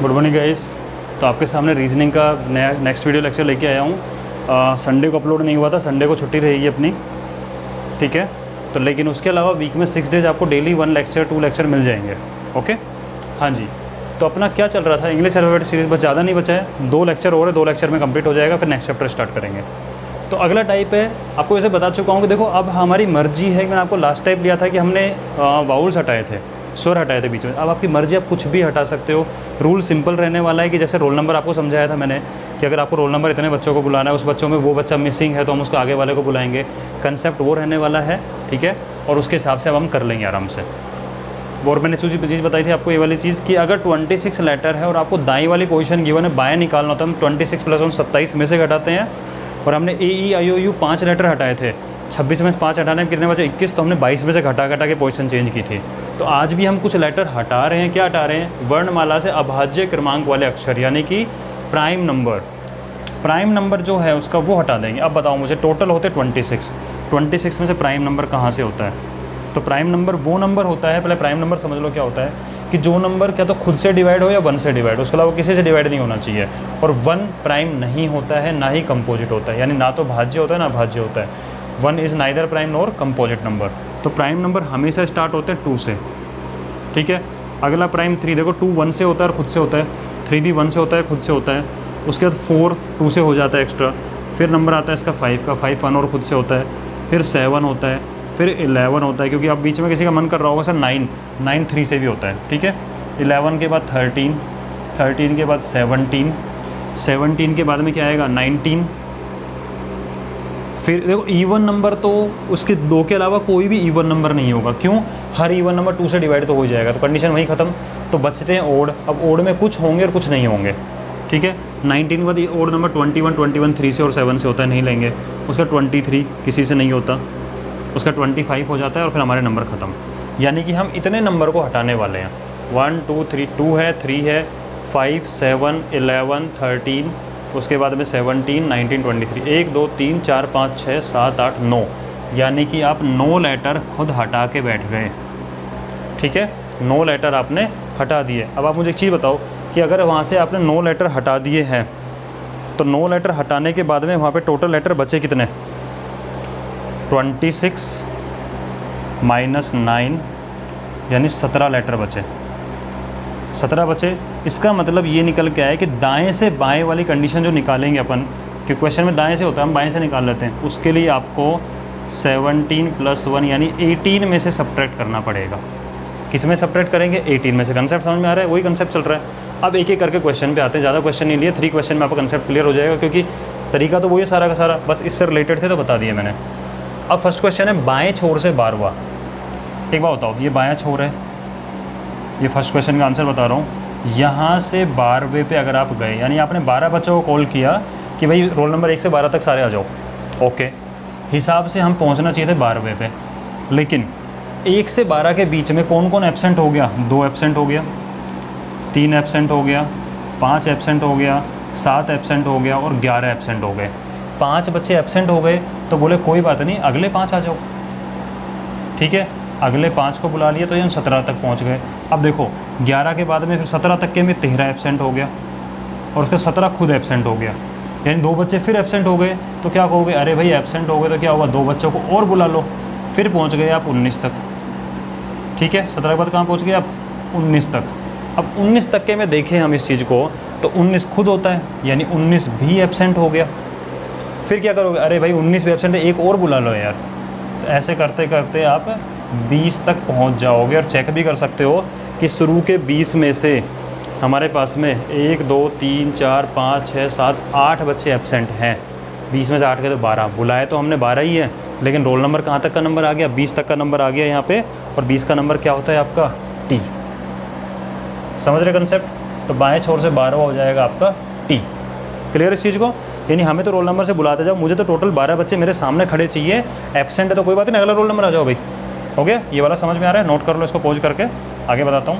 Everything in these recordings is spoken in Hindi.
Good morning guys. तो आपके सामने रीजनिंग का नया नेक्स्ट वीडियो लेक्चर लेके आया हूँ। संडे को अपलोड नहीं हुआ था, संडे को छुट्टी रहेगी अपनी, ठीक है। तो लेकिन उसके अलावा वीक में 6 डेज आपको डेली 1 लेक्चर 2 लेक्चर मिल जाएंगे। ओके, हाँ जी। तो अपना क्या चल रहा था, इंग्लिश अल्फ़ाबेट सीरीज़, बस ज़्यादा नहीं बचा है, 2 लेक्चर और है, 2 लेक्चर में कंप्लीट हो जाएगा, फिर नेक्स्ट चैप्टर स्टार्ट करेंगे। तो अगला टाइप है, आपको वैसे बता चुका हूँ कि देखो अब हमारी मर्जी है कि मैंने आपको लास्ट टाइप लिया था कि हमने वाउल्स हटाए थे, स्वर हटाए थे बीच में। अब आपकी मर्जी, आप कुछ भी हटा सकते हो। रूल सिंपल रहने वाला है कि जैसे रोल नंबर आपको समझाया था मैंने कि अगर आपको रोल नंबर इतने बच्चों को बुलाना है, उस बच्चों में वो बच्चा मिसिंग है तो हम उसको आगे वाले को बुलाएंगे। कंसेप्ट वो रहने वाला है, ठीक है। और उसके हिसाब से अब हम कर लेंगे आराम से। और मैंने चीज़ बताई थी आपको, ये वाली चीज़ कि अगर 26 लेटर है और आपको दाई वाली पोजीशन गिवन है, बाएँ निकालना होता है, हम 26 + 1 27 में से घटाते हैं। और हमने AEIOU 5 लेटर हटाए थे, 26 में 5 हटाने में कितने बचे, 21। तो हमने 22 में से घटा के पोजीशन चेंज की थी। तो आज भी हम कुछ लेटर हटा रहे हैं। क्या हटा रहे हैं? वर्णमाला से अभाज्य क्रमांक वाले अक्षर, यानी कि प्राइम नंबर। प्राइम नंबर जो है उसका वो हटा देंगे। अब बताओ मुझे, टोटल होते 26 में से प्राइम नंबर कहाँ से होता है? तो प्राइम नंबर वो नंबर होता है, पहले प्राइम नंबर समझ लो क्या होता है, कि जो नंबर क्या तो खुद से डिवाइड हो या 1 से डिवाइड हो, उसके अलावा किसी से डिवाइड नहीं होना चाहिए। और 1 प्राइम नहीं होता है, ना ही कंपोजिट होता है, यानी ना तो भाज्य होता है ना अभाज्य होता है। 1 is neither prime nor composite number. तो प्राइम नंबर हमेशा स्टार्ट होते हैं 2 से, ठीक है। अगला प्राइम 3, देखो 2 1 से होता है और खुद से होता है, 3 भी 1 से होता है, खुद से होता है। उसके बाद 4 2 से हो जाता है एक्स्ट्रा। फिर नंबर आता है इसका 5 का, 5 1 और खुद से होता है। फिर 7 होता है, फिर 11 होता है, क्योंकि अब बीच में किसी का मन कर रहा होगा सर 9 3 से भी होता है, ठीक है। 11 के बाद 13 के बाद 17 के बाद में क्या आएगा 19। फिर देखो इवन नंबर तो उसके 2 के अलावा कोई भी इवन नंबर नहीं होगा। क्यों? हर इवन नंबर 2 से डिवाइड तो हो जाएगा, तो कंडीशन वहीं ख़त्म। तो बचते हैं ओड। अब ओड में कुछ होंगे और कुछ नहीं होंगे, ठीक है। 19 के बाद ओड नंबर 21 3 से और 7 से होता है, नहीं लेंगे। उसका 23 किसी से नहीं होता, उसका 25 हो जाता है और फिर हमारे नंबर ख़त्म। यानी कि हम इतने नंबर को हटाने वाले हैं। 1 2 3, 2 है, 3 है, 5 7 11 13, उसके बाद में 17 19 23, 1 2 3 4 5 6 7 8 9। यानी कि आप 9 लेटर खुद हटा के बैठ गए, ठीक है। 9 लेटर आपने हटा दिए। अब आप मुझे एक चीज़ बताओ कि अगर वहाँ से आपने 9 लेटर हटा दिए हैं, तो 9 लेटर हटाने के बाद में वहाँ पे टोटल लेटर बचे कितने? 26 - 9, यानी 17 लेटर बचे। 17 बचे। इसका मतलब ये निकल के आया कि दाएं से बाएं वाली कंडीशन जो निकालेंगे अपन, कि क्वेश्चन में दाएं से होता है, हम बाएं से निकाल लेते हैं, उसके लिए आपको 17 + 1 यानी 18 में से सब्ट्रैक्ट करना पड़ेगा। किस में सब्ट्रैक्ट करेंगे? 18 में से। कंसेप्ट समझ में आ रहा है? वही कंसेप्ट चल रहा है। अब एक एक करके क्वेश्चन पे आते हैं, ज़्यादा क्वेश्चन नहीं लिए, 3 क्वेश्चन में आपका कंसेप्ट क्लियर हो जाएगा, क्योंकि तरीका तो वही सारा का सारा, बस इससे रिलेटेड थे तो बता दिए मैंने। अब फर्स्ट क्वेश्चन है बाएं छोर से 12वां। एक बात बताओ, ये बायां छोर है, ये फर्स्ट क्वेश्चन का आंसर बता रहा हूँ। यहाँ से 12वें पे अगर आप गए, यानी आपने 12 बच्चों को कॉल किया कि भाई रोल नंबर 1 से 12 तक सारे आ जाओ, ओके। हिसाब से हम पहुँचना चाहिए थे 12वें पे, लेकिन 1 से 12 के बीच में कौन कौन एब्सेंट हो गया? 2 एब्सेंट हो गया, 3 एब्सेंट हो गया, 5 एब्सेंट हो गया, 7 एब्सेंट हो गया और 11 एब्सेंट हो गए। 5 बच्चे एब्सेंट हो गए तो बोले कोई बात नहीं, अगले 5 आ जाओ, ठीक है। अगले 5 को बुला लिया तो यहाँ 17 तक पहुँच गए। अब देखो 11 के बाद में फिर 17 तक के में 13 एब्सेंट हो गया और उसका 17 खुद एब्सेंट हो गया, यानी 2 बच्चे फिर एब्सेंट हो गए। तो क्या कहोगे? अरे भाई एब्सेंट हो गए तो क्या हुआ, 2 बच्चों को और बुला लो। फिर पहुँच गए आप 19 तक, ठीक है। 17 के बाद कहाँ पहुँच गए आप? 19 तक। अब 19 तक के में देखें हम इस चीज़ को, तो 19 खुद होता है, यानी 19 भी एब्सेंट हो गया। फिर क्या करोगे? अरे भाई 19 भी एब्सेंट है, एक और बुला लो यार। तो ऐसे करते करते आप 20 तक पहुंच जाओगे। और चेक भी कर सकते हो कि शुरू के 20 में से हमारे पास में 1 2 3 4 5 6 7 8 बच्चे एब्सेंट हैं। 20 में से 8 के तो 12 बुलाए, तो हमने 12 ही है, लेकिन रोल नंबर कहाँ तक का नंबर आ गया? 20 तक का नंबर आ गया यहाँ पे। और 20 का नंबर क्या होता है आपका? T। समझ रहे कंसेप्ट? तो बाएँ छोर से 12वां हो जाएगा आपका T। क्लियर इस चीज़ को? यानी हमें तो रोल नंबर से बुलाते जाओ, मुझे तो टोटल 12 बच्चे मेरे सामने खड़े चाहिए। एब्सेंट है तो कोई बात नहीं, अगला रोल नंबर आ जाओ भाई। हो गया? ये वाला समझ में आ रहा है? नोट कर लो इसको, पॉज करके आगे बताता हूँ।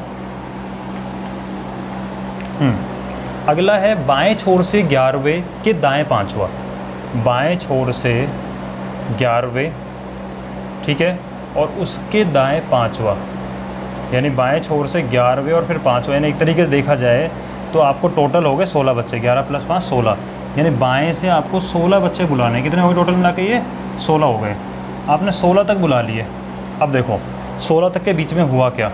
अगला है बाएं छोर से 11वें के दाएं 5वां। बाएं छोर से 11वें, ठीक है, और उसके दाएं 5वां, यानी बाएं छोर से 11वें और फिर 5वां। यानी एक तरीके से देखा जाए तो आपको टोटल हो गए 16 बच्चे, 11 + 5 16, यानी बाएं से आपको 16 बच्चे बुलाने। कितने हो गए टोटल मिला के? ये 16 हो गए। आपने 16 तक बुला लिए। अब देखो 16 तक के बीच में हुआ क्या,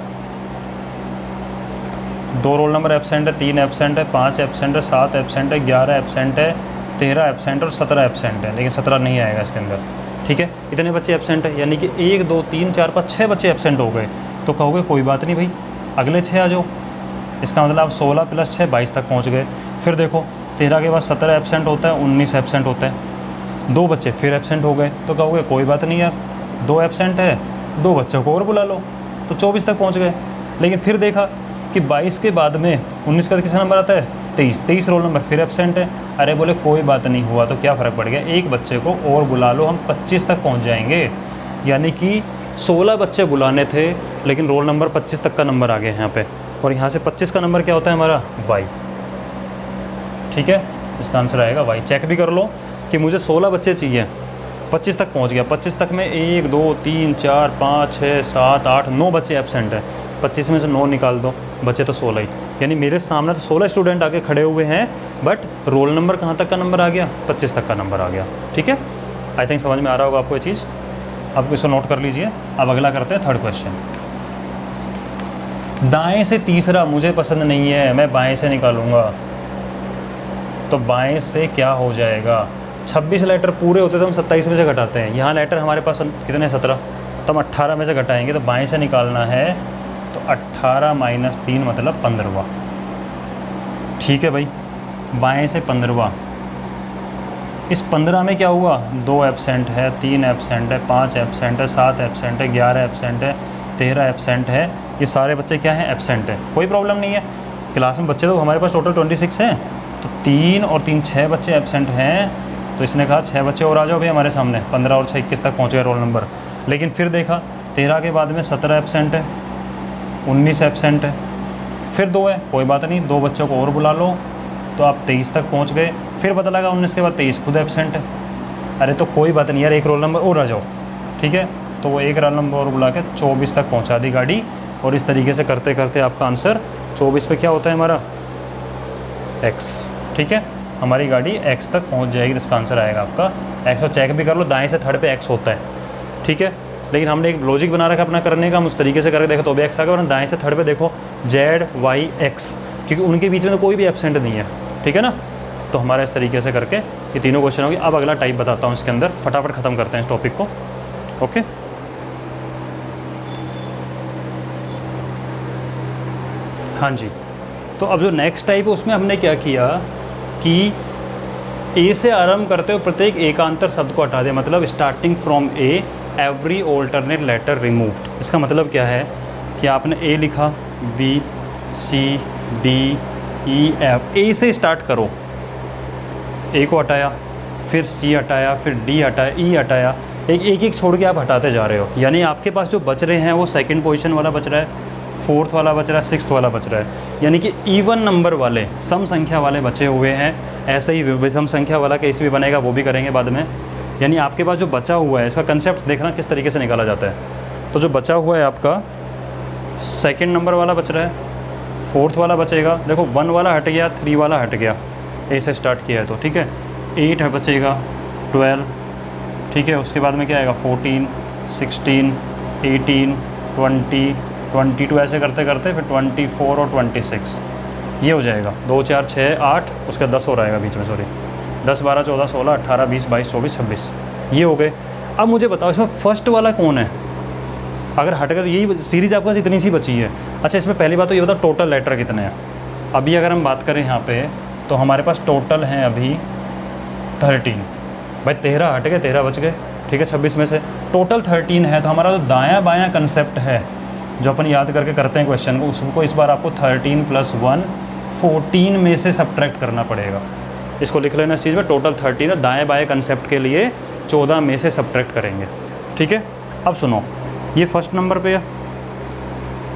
2 रोल नंबर एब्सेंट है, 3 एब्सेंट है, 5 एब्सेंट है, 7 एब्सेंट है, 11 एब्सेंट है, 13 एब्सेंट और 17 एब्सेंट है, लेकिन 17 नहीं आएगा इसके अंदर। ठीक है, इतने बच्चे एब्सेंट है, यानी कि 1 2 3 4 5 6 बच्चे एब्सेंट हो गए। तो कहोगे कोई बात नहीं भाई, अगले 6 आ जाओ। इसका मतलब आप 16 + 6 22 तक पहुँच गए। फिर देखो 13 के बाद 17 एब्सेंट होता है, 19 एब्सेंट होता है, 2 बच्चे फिर एब्सेंट हो गए। तो कहोगे कोई बात नहीं यार, 2 एब्सेंट है, 2 बच्चों को और बुला लो, तो 24 तक पहुँच गए। लेकिन फिर देखा कि 22 के बाद में 19 का किसका नंबर आता है? 23 रोल नंबर फिर एब्सेंट है। अरे बोले कोई बात नहीं हुआ तो क्या फ़र्क पड़ गया, एक बच्चे को और बुला लो, हम 25 तक पहुंच जाएंगे। यानी कि 16 बच्चे बुलाने थे, लेकिन रोल नंबर 25 तक का नंबर आ गया यहाँ पे, और यहाँ से 25 का नंबर क्या होता है हमारा? वाई। ठीक है, इसका आंसर आएगा वाई। चेक भी कर लो कि मुझे 16 बच्चे चाहिए, 25 तक पहुँच गया। 25 तक में 1 2 3 4 5 6 7 8 9 बच्चे एब्सेंट है, 25 में से 9 निकाल दो, बचे तो 16 ही। यानी मेरे सामने तो 16 स्टूडेंट आके खड़े हुए हैं, बट रोल नंबर कहाँ तक का नंबर आ गया? 25 तक का नंबर आ गया। ठीक है, आई थिंक समझ में आ रहा होगा आपको ये चीज़। आप इसको नोट कर लीजिए। अब अगला करते हैं थर्ड क्वेश्चन। दाएं से तीसरा मुझे पसंद नहीं है, मैं बाएं से निकालूंगा। तो बाएं से क्या हो जाएगा? 26 लेटर पूरे होते तो हम 27 में से घटाते हैं, यहाँ लेटर हमारे पास कितने? 17, तो हम 18 में से घटाएंगे। तो बाएं से निकालना है तो 18 - 3 मतलब 15वां। ठीक है भाई, बाएं से 15वां। इस 15 में क्या हुआ? 2 एब्सेंट है, 3 एब्सेंट है, 5 एब्सेंट है, 7 एब्सेंट है, 11 एब्सेंट है, 13 एब्सेंट है। ये सारे बच्चे क्या हैं? एब्सेंट है। कोई प्रॉब्लम नहीं है, क्लास में बच्चे तो हमारे पास टोटल 26 हैं, तो 3 और 3 6 बच्चे एब्सेंट हैं। तो इसने कहा 6 बच्चे और आ जाओ भाई हमारे सामने, 15 और 6 21 तक पहुँच गए रोल नंबर। लेकिन फिर देखा 13 के बाद में 17 एब्सेंट है, 19 एब्सेंट है, फिर 2 है, कोई बात नहीं, 2 बच्चों को और बुला लो, तो आप 23 तक पहुंच गए। फिर पता लगा 19 के बाद 23 खुद एब्सेंट है। अरे तो कोई बात नहीं यार, 1 रोल नंबर और आ जाओ। ठीक है, तो वो 1 रोल नंबर और बुला के 24 तक पहुंचा दी गाड़ी। और इस तरीके से करते करते आपका आंसर 24 पे क्या होता है हमारा? x। ठीक है, हमारी गाड़ी x तक पहुँच जाएगी, इसका आंसर आएगा आपका x। और चेक भी कर लो, दाएँ से थर्ड पे x होता है। ठीक है, लेकिन हमने एक लॉजिक बना रखा अपना करने का, हम उस तरीके से करके देखो तो भी x आ गया। और दाएँ से थर्ड पे देखो z y x, क्योंकि उनके बीच में तो कोई भी एब्सेंट नहीं है। ठीक है ना, तो हमारा इस तरीके से करके ये तीनों क्वेश्चन होंगे। अब अगला टाइप बताता हूँ इसके अंदर, फटाफट ख़त्म करते हैं इस टॉपिक को। ओके, हाँ जी। तो अब जो नेक्स्ट टाइप है उसमें हमने क्या किया कि ए से आरंभ करते हुए प्रत्येक एकांतर शब्द को हटा दें, मतलब starting from A every alternate letter removed. इसका मतलब क्या है कि आपने ए लिखा, B C D E F, A से स्टार्ट करो, ए को हटाया, फिर सी हटाया, फिर डी हटाया, ई हटाया, एक एक छोड़ के आप हटाते जा रहे हो। यानी आपके पास जो बच रहे हैं वो सेकंड पोजीशन वाला बच रहा है, फोर्थ वाला बच रहा है, सिक्स्थ वाला बच रहा है। यानी कि इवन नंबर वाले, सम संख्या वाले बचे हुए हैं। ऐसे ही विषम संख्या वाला केस भी बनेगा, वो भी करेंगे बाद में। यानी आपके पास जो बचा हुआ है, इसका कंसेप्ट देखना किस तरीके से निकाला जाता है। तो जो बचा हुआ है आपका सेकंड नंबर वाला बच रहा है, फोर्थ वाला बचेगा, देखो 1 वाला हट गया, 3 वाला हट गया, ए से स्टार्ट किया है तो ठीक है, 8 बचेगा, 12, ठीक है, उसके बाद में क्या आएगा 14, 16, 18, 20, 22, ऐसे करते करते फिर 24 और 26 ये हो जाएगा। 2 4 6 8, उसका 10 और आएगा बीच में, सॉरी 10 12 14 16 18 20 22 24 26 ये हो गए। अब मुझे बताओ इसमें फर्स्ट वाला कौन है? अगर हट गया तो यही सीरीज आपके पास इतनी सी बची है। अच्छा, इसमें पहली बात तो ये बताओ टोटल लेटर कितने हैं। अभी अगर हम बात करें यहाँ पे तो हमारे पास टोटल हैं अभी 13। भाई 13 हट गए, 13 बच गए, ठीक है, 26 में से टोटल 13 है। तो हमारा जो दायां बायां कंसेप्ट है जो अपन याद करके करते हैं क्वेश्चन को, उसको इस बार आपको 13 + 1 14 में से सब्ट्रैक्ट करना पड़ेगा। इसको लिख लेना इस चीज़ में, टोटल 13 है, दाएँ बाएँ कंसेप्ट के लिए 14 में से सब्ट्रैक्ट करेंगे। ठीक है, अब सुनो, ये फर्स्ट नंबर पे है,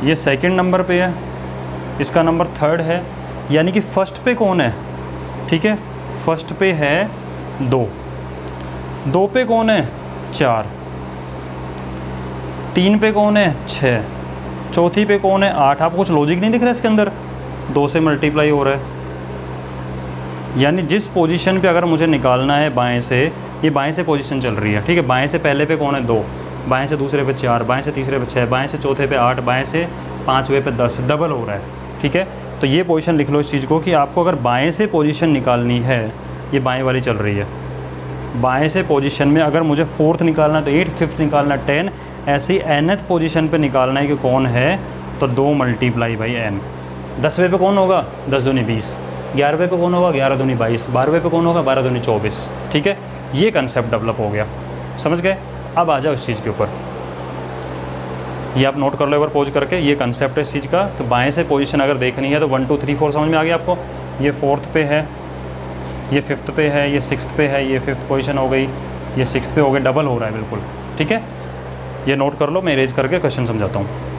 ये सेकंड नंबर पे है, इसका नंबर थर्ड है, यानी कि फर्स्ट पे कौन है? ठीक है, फर्स्ट पे है 2, 2 पे कौन है 4, 3 पे कौन है 6, चौथी पे कौन है 8। आपको कुछ लॉजिक नहीं दिख रहा है इसके अंदर? 2 से मल्टीप्लाई हो रहा है, यानी जिस पोजीशन पे अगर मुझे निकालना है बाएं से, ये बाएं से पोजीशन चल रही है, ठीक है। बाएं से पहले पे कौन है 2, बाएं से दूसरे पे 4, बाएं से तीसरे पे 6, बाएं से चौथे पे 8, बाएं से पाँचवें पे 10, डबल हो रहा है, ठीक है। तो ये पोजीशन लिख लो इस चीज़ को कि आपको अगर बाएं से पोजीशन निकालनी है, ये बाएं वाली चल रही है, बाएं से पोजीशन में अगर मुझे 4th निकालना है तो 8, 5th निकालना 10, ऐसी nth पोजीशन पे निकालना है कि कौन है, तो 2 मल्टीप्लाई बाई n। 10वें पे कौन होगा, 10 दूनी 20, 11वें पे कौन होगा, 11 दूनी 22, 12वें पे कौन होगा, 12 दूनी 24, ठीक है। ये कंसेप्ट डेवलप हो गया, समझ गए। अब आ जाओ इस चीज़ के ऊपर, ये आप नोट कर लो एक बार पॉज करके, ये कंसेप्ट है इस चीज़ का। तो बाएं से पोजीशन अगर देखनी है तो 1 2 3 4 समझ में आ गया आपको। ये 4th पे है, ये 5th पे है, ये 6th पे है, ये 5th पोजीशन हो गई, ये 6th पे हो गई, डबल हो रहा है बिल्कुल, ठीक है। ये नोट कर लो, मैं अरेंज करके क्वेश्चन समझाता हूँ।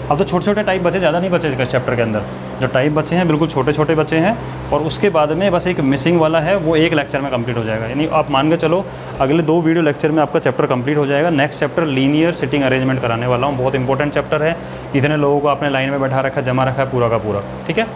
अब तो छोटे छोटे टाइप बचे, ज़्यादा नहीं बचे इस चैप्टर के अंदर। जो टाइप बचे हैं बिल्कुल छोटे छोटे बचे हैं, और उसके बाद में बस एक मिसिंग वाला है, वो एक लेक्चर में कंप्लीट हो जाएगा। यानी आप मान के चलो अगले 2 वीडियो लेक्चर में आपका चैप्टर कंप्लीट हो जाएगा। Next chapter linear sitting arrangement कराने वाला हूँ, बहुत इंपॉर्टेंट चैप्टर है। इतने लोगों को आपने लाइन में बैठा रखा, जमा रखा है पूरा का पूरा, ठीक है।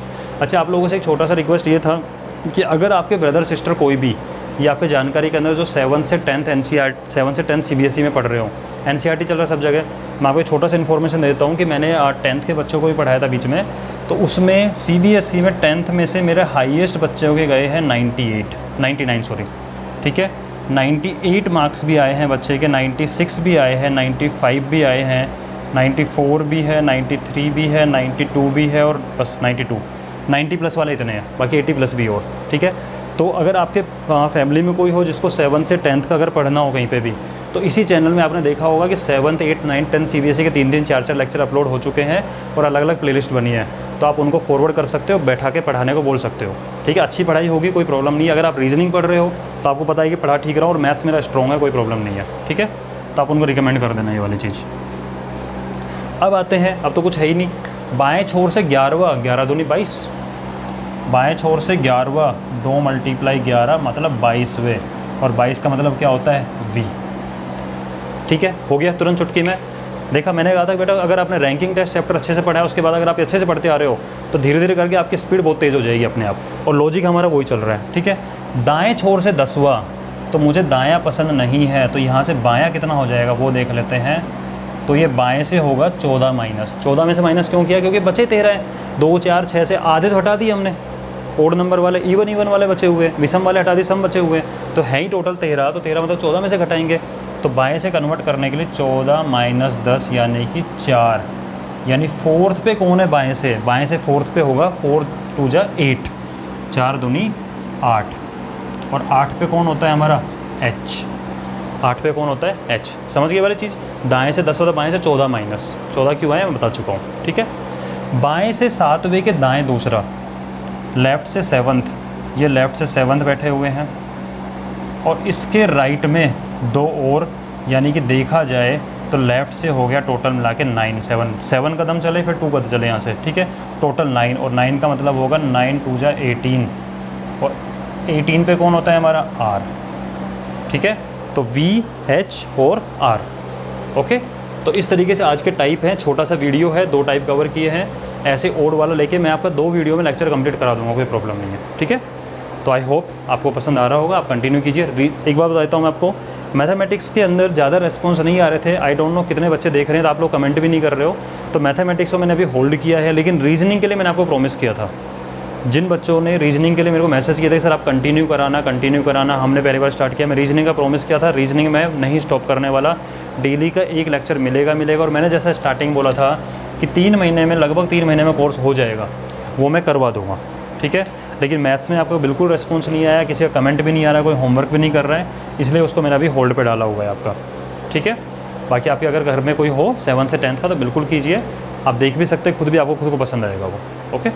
अच्छा, आप लोगों से एक छोटा सा रिक्वेस्ट ये था कि अगर आपके ब्रदर सिस्टर कोई भी, ये आपके जानकारी के अंदर जो 7 से 10th NCERT 7 से 10 CBSE में पढ़ रहे हो, NCERT चल रहा है सब जगह, मैं आपको छोटा सा इन्फॉर्मेशन देता हूँ कि मैंने 10th के बच्चों को भी पढ़ाया था बीच में। तो उसमें CBSE में 10th में से मेरे हाईएस्ट बच्चों के गए हैं 99 सॉरी, ठीक है। 98 मार्क्स भी आए हैं बच्चे के, 96 भी आए हैं, 95 भी आए हैं, 94 भी है, 93 भी है, 92 भी है, और बस 90 प्लस वाले इतने हैं, बाकी 80 प्लस भी और, ठीक है। तो अगर आपके फैमिली में कोई हो जिसको 7 से 10th का अगर पढ़ना हो कहीं पे भी, तो इसी चैनल में आपने देखा होगा कि 7th 8th 9th 10th CBSE के 3 4 लेक्चर अपलोड हो चुके हैं और अलग अलग प्लेलिस्ट बनी है। तो आप उनको फॉरवर्ड कर सकते हो, बैठा के पढ़ाने को बोल सकते हो, ठीक है। अच्छी पढ़ाई होगी, कोई प्रॉब्लम नहीं है। अगर आप रीजनिंग पढ़ रहे हो तो आपको पता है कि पढ़ा ठीक रहा और मैथ्स मेरा स्ट्रॉन्ग है, कोई प्रॉब्लम नहीं है, ठीक है। तो आप उनको रिकमेंड कर देना ये वाली चीज़। अब आते हैं, अब तो कुछ है ही नहीं। बाएँ छोर से 11वां, 11 दूनी 22, बाएँ छोर से 11वां, 2 मल्टीप्लाई 11 मतलब 22वें, और 22 का मतलब क्या होता है V, ठीक है। हो गया तुरंत चुटकी में। देखा, मैंने कहा था बेटा अगर आपने रैंकिंग टेस्ट चैप्टर अच्छे से पढ़ा है, उसके बाद अगर आप अच्छे से पढ़ते आ रहे हो तो धीरे धीरे करके आपकी स्पीड बहुत तेज़ हो जाएगी अपने आप, और लॉजिक हमारा वही चल रहा है, ठीक है। दाएं छोर से 10वां, तो मुझे दायां पसंद नहीं है, तो यहाँ से बायां कितना हो जाएगा वो देख लेते हैं। तो ये बाएं से होगा 14 माइनस, 14 में से माइनस क्यों किया, क्योंकि बचे 13 हैं। 2 4 6 से आधे तो हटा दिए हमने, ओड नंबर वाले इवन वाले बचे हुए, विषम वाले हटा दिए, सम बचे हुए, तो है ही टोटल 13। तो 13 मतलब 14 में से घटाएंगे, तो बाएं से कन्वर्ट करने के लिए 14 माइनस 10 यानी कि 4, यानी 4th पे कौन है बाएं से, बाएं से 4th पे होगा 4 2 जा 8, 4 दूनी 8, और 8 पे कौन होता है हमारा H, 8 पे कौन होता है H। समझ गए वाली चीज़। दाएं से 10 होता है, बाएं से 14 माइनस 14 क्यों आया मैं बता चुका हूँ, ठीक है। बाएं से 7वें के दाएं दूसरा, लेफ़्ट से 7th, ये लेफ़्ट से 7th बैठे हुए हैं, और इसके राइट में 2 और, यानी कि देखा जाए तो लेफ़्ट से हो गया टोटल मिला के 9, 7 कदम चले, फिर 2 कदम चले यहाँ से, ठीक है। टोटल 9, और 9 का मतलब होगा 9 2 जा 18, और 18 पे कौन होता है हमारा R, ठीक है। तो V H और R, ओके। तो इस तरीके से आज के टाइप हैं, छोटा सा वीडियो है, 2 टाइप कवर किए हैं। ऐसे ओड वाला लेके मैं आपका 2 वीडियो में लेक्चर कंप्लीट करा दूंगा, कोई प्रॉब्लम नहीं है, ठीक है। तो आई होप आपको पसंद आ रहा होगा, आप कंटिन्यू कीजिए। एक बार बताता हूँ मैं आपको, मैथमेटिक्स के अंदर ज़्यादा रेस्पॉन्स नहीं आ रहे थे। आई डोंट नो कितने बच्चे देख रहे हैं, तो आप लोग कमेंट भी नहीं कर रहे हो। तो मैथमेटिक्स को मैंने अभी होल्ड किया है, लेकिन रीजनिंग के लिए मैंने आपको प्रॉमिस किया था। जिन बच्चों ने रीजनिंग के लिए मेरे को मैसेज किया था कि सर आप कंटिन्यू कराना, हमने पहली बार स्टार्ट किया। मैं रीजनिंग का प्रॉमिस किया था, रीजनिंग में नहीं स्टॉप करने वाला, डेली का 1 लेक्चर मिलेगा। और मैंने जैसा स्टार्टिंग बोला था कि 3 महीने में, लगभग 3 महीने में कोर्स हो जाएगा, वो मैं करवा दूँगा, ठीक है। लेकिन मैथ्स में आपको बिल्कुल रिस्पॉन्स नहीं आया, किसी का कमेंट भी नहीं आ रहा, कोई होमवर्क भी नहीं कर रहा है, इसलिए उसको मैंने अभी होल्ड पे डाला हुआ है आपका, ठीक है। बाकी आपके अगर घर में कोई हो 7 से 10th का तो बिल्कुल कीजिए, आप देख भी सकते हैं खुद भी, आपको खुद को पसंद आएगा वो, ओके।